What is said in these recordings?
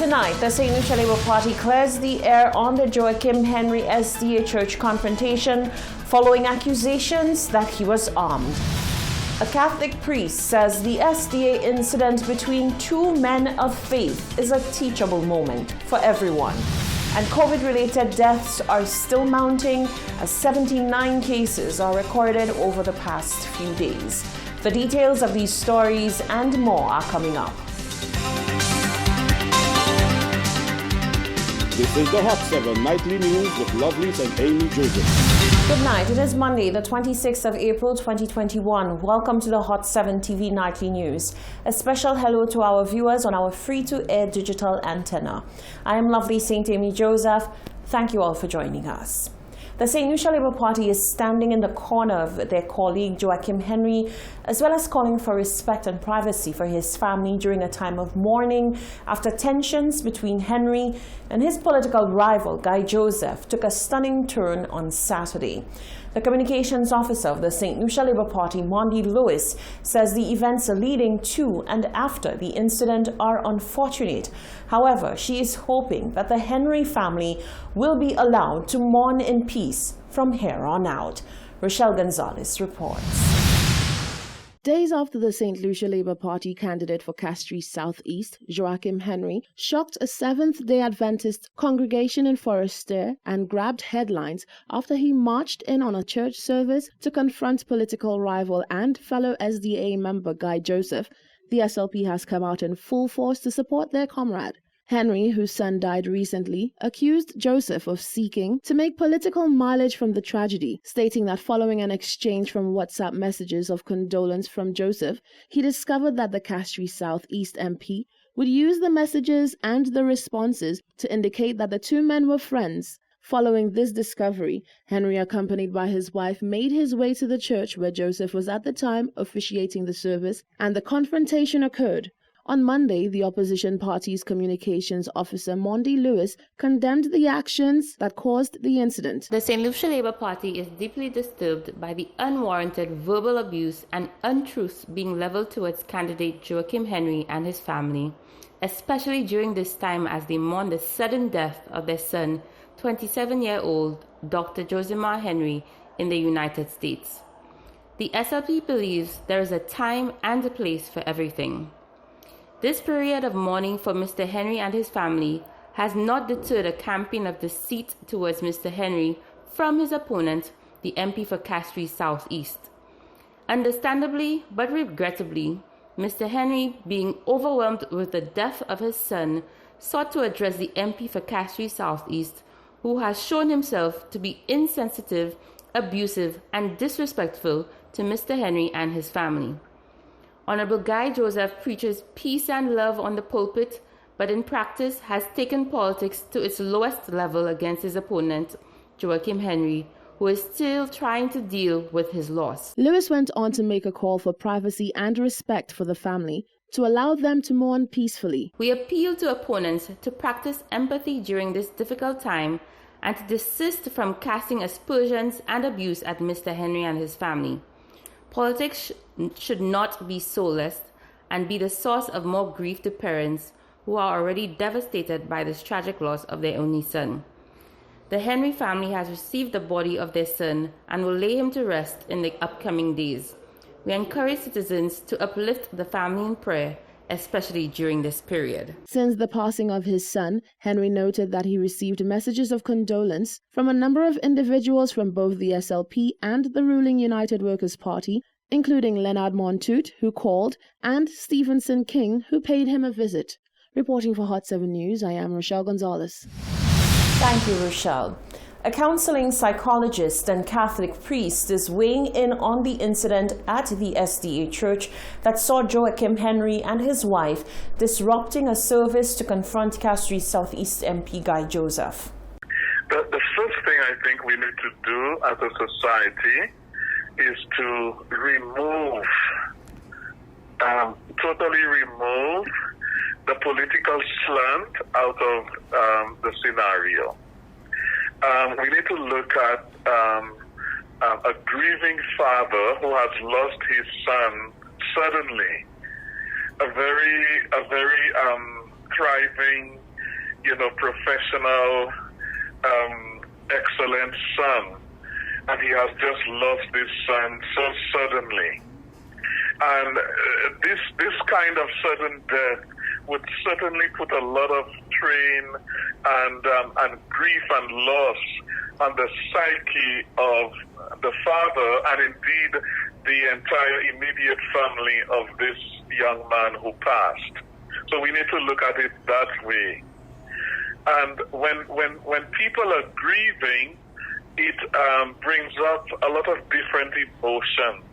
Tonight, the St. Lucia Labour Party clears the air on the Joachim Henry SDA Church confrontation following accusations that he was armed. A Catholic priest says the SDA incident between two men of faith is a teachable moment for everyone. And COVID-related deaths are still mounting as 79 cases are recorded over the past few days. The details of these stories and more are coming up. This is the Hot 7 Nightly News with Lovelace and Amy Joseph. Good night. It is Monday, the 26th of April, 2021. Welcome to the Hot 7 TV Nightly News. A special hello to our viewers on our free-to-air digital antenna. I am Lovelace St. Amy Joseph. Thank you all for joining us. The St. Lucia Labour Party is standing in the corner of their colleague Joachim Henry, as well as calling for respect and privacy for his family during a time of mourning after tensions between Henry and his political rival Guy Joseph took a stunning turn on Saturday. The communications officer of the St. Lucia Labour Party, Mondi Lewis, says the events leading to and after the incident are unfortunate. However, she is hoping that the Henry family will be allowed to mourn in peace from here on out. Rochelle Gonzalez reports. Days after the St. Lucia Labour Party candidate for Castries South East, Joachim Henry, shocked a Seventh-day Adventist congregation in Forestier and grabbed headlines after he marched in on a church service to confront political rival and fellow SDA member Guy Joseph, the SLP has come out in full force to support their comrade. Henry, whose son died recently, accused Joseph of seeking to make political mileage from the tragedy, stating that following an exchange from WhatsApp messages of condolence from Joseph, he discovered that the Castries South East MP would use the messages and the responses to indicate that the two men were friends. Following this discovery, Henry, accompanied by his wife, made his way to the church where Joseph was at the time officiating the service, and the confrontation occurred. On Monday, the opposition party's communications officer, Mondi Lewis, condemned the actions that caused the incident. The St. Lucia Labour Party is deeply disturbed by the unwarranted verbal abuse and untruths being leveled towards candidate Joachim Henry and his family, especially during this time as they mourn the sudden death of their son, 27-year-old Dr. Josimar Henry, in the United States. The SLP believes there is a time and a place for everything. This period of mourning for Mr. Henry and his family has not deterred a campaign of deceit towards Mr. Henry from his opponent, the MP for Castries South East. Understandably, but regrettably, Mr. Henry, being overwhelmed with the death of his son, sought to address the MP for Castries South East, who has shown himself to be insensitive, abusive, and disrespectful to Mr. Henry and his family. Honorable Guy Joseph preaches peace and love on the pulpit, but in practice has taken politics to its lowest level against his opponent, Joachim Henry, who is still trying to deal with his loss. Lewis went on to make a call for privacy and respect for the family to allow them to mourn peacefully. We appeal to opponents to practice empathy during this difficult time and to desist from casting aspersions and abuse at Mr. Henry and his family. Politics should not be soulless and be the source of more grief to parents who are already devastated by this tragic loss of their only son. The Henry family has received the body of their son and will lay him to rest in the upcoming days. We encourage citizens to uplift the family in prayer, especially during this period. Since the passing of his son, Henry noted that he received messages of condolence from a number of individuals from both the SLP and the ruling United Workers' Party, including Leonard Montoute, who called, and Stephenson King, who paid him a visit. Reporting for Hot 7 News, I am Rochelle Gonzalez. Thank you, Rochelle. A counseling psychologist and Catholic priest is weighing in on the incident at the SDA Church that saw Joachim Henry and his wife disrupting a service to confront Castries South East MP Guy Joseph. The first thing I think we need to do as a society is to totally remove the political slant out of the scenario. We need to look at a grieving father who has lost his son suddenly, a very thriving professional, excellent son. And he has just lost his son so suddenly. And this kind of sudden death would certainly put a lot of strain and grief and loss on the psyche of the father and indeed the entire immediate family of this young man who passed. So we need to look at it that way. And when people are grieving, it brings up a lot of different emotions.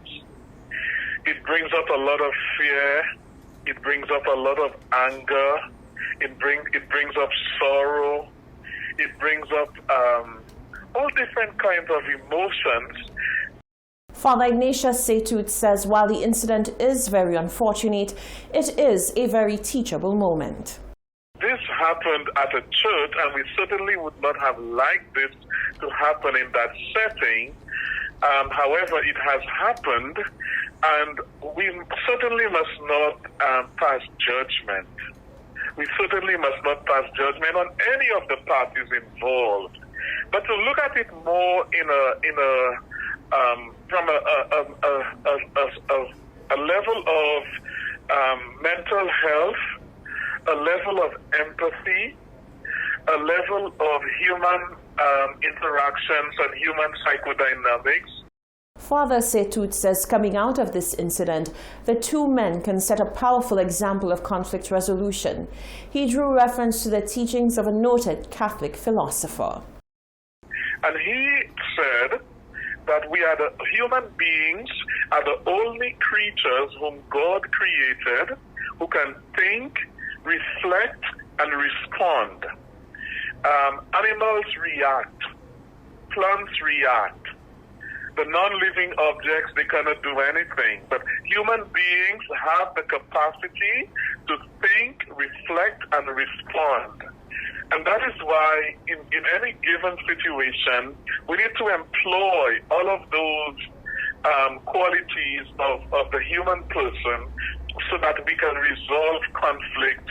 It brings up a lot of fear. It brings up a lot of anger. It brings up sorrow. It brings up all different kinds of emotions. Father Ignatius Setut says while the incident is very unfortunate, it is a very teachable moment. This happened at a church, and we certainly would not have liked this to happen in that setting. However, it has happened, and we certainly must not pass judgment. We certainly must not pass judgment on any of the parties involved, but to look at it more from a level of mental health, a level of empathy, a level of human interactions and human psychodynamics. Father Setut says coming out of this incident, the two men can set a powerful example of conflict resolution. He drew reference to the teachings of a noted Catholic philosopher. And he said that we are the human beings are the only creatures whom God created who can think, reflect, and respond. Animals react. Plants react. The non-living objects, they cannot do anything. But human beings have the capacity to think, reflect, and respond. And that is why in any given situation, we need to employ all of those qualities of the human person so that we can resolve conflict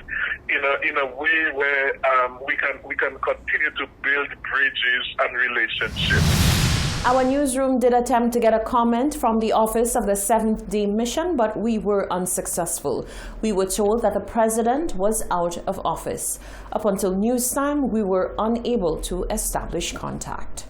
in a way where we can continue to build bridges and relationships. Our newsroom did attempt to get a comment from the office of the Seventh-day Mission, but we were unsuccessful. We were told that the president was out of office. Up until news time, we were unable to establish contact.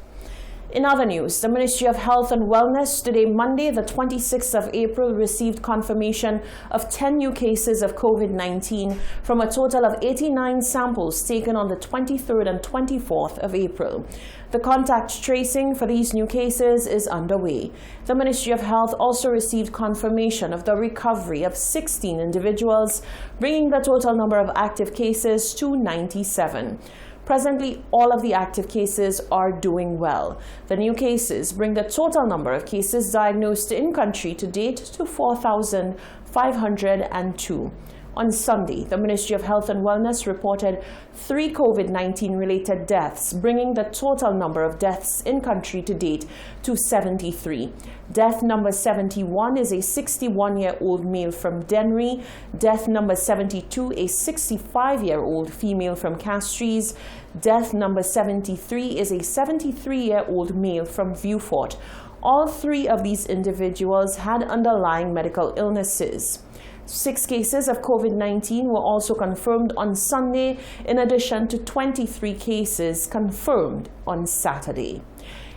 In other news, the Ministry of Health and Wellness today, Monday, the 26th of April, received confirmation of 10 new cases of COVID-19 from a total of 89 samples taken on the 23rd and 24th of April. The contact tracing for these new cases is underway. The Ministry of Health also received confirmation of the recovery of 16 individuals, bringing the total number of active cases to 97. Presently, all of the active cases are doing well. The new cases bring the total number of cases diagnosed in country to date to 4,502. On Sunday, the Ministry of Health and Wellness reported 3 COVID-19 related deaths, bringing the total number of deaths in country to date to 73. Death number 71 is a 61-year-old male from Dennery. Death number 72, a 65-year-old female from Castries. Death number 73 is a 73-year-old male from Vieux-Fort. All 3 of these individuals had underlying medical illnesses. 6 cases of COVID-19 were also confirmed on Sunday, in addition to 23 cases confirmed on Saturday.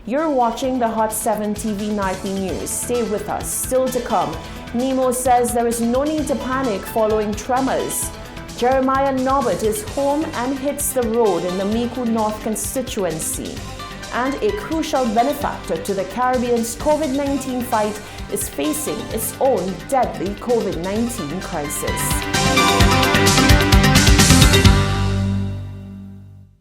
You're watching the Hot 7 TV Nightly News. Stay with us. Still to come, Nemo says there is no need to panic following tremors. Jeremiah Norbert is home and hits the road in the Micoud North constituency. And a crucial benefactor to the Caribbean's COVID-19 fight is facing its own deadly COVID-19 crisis.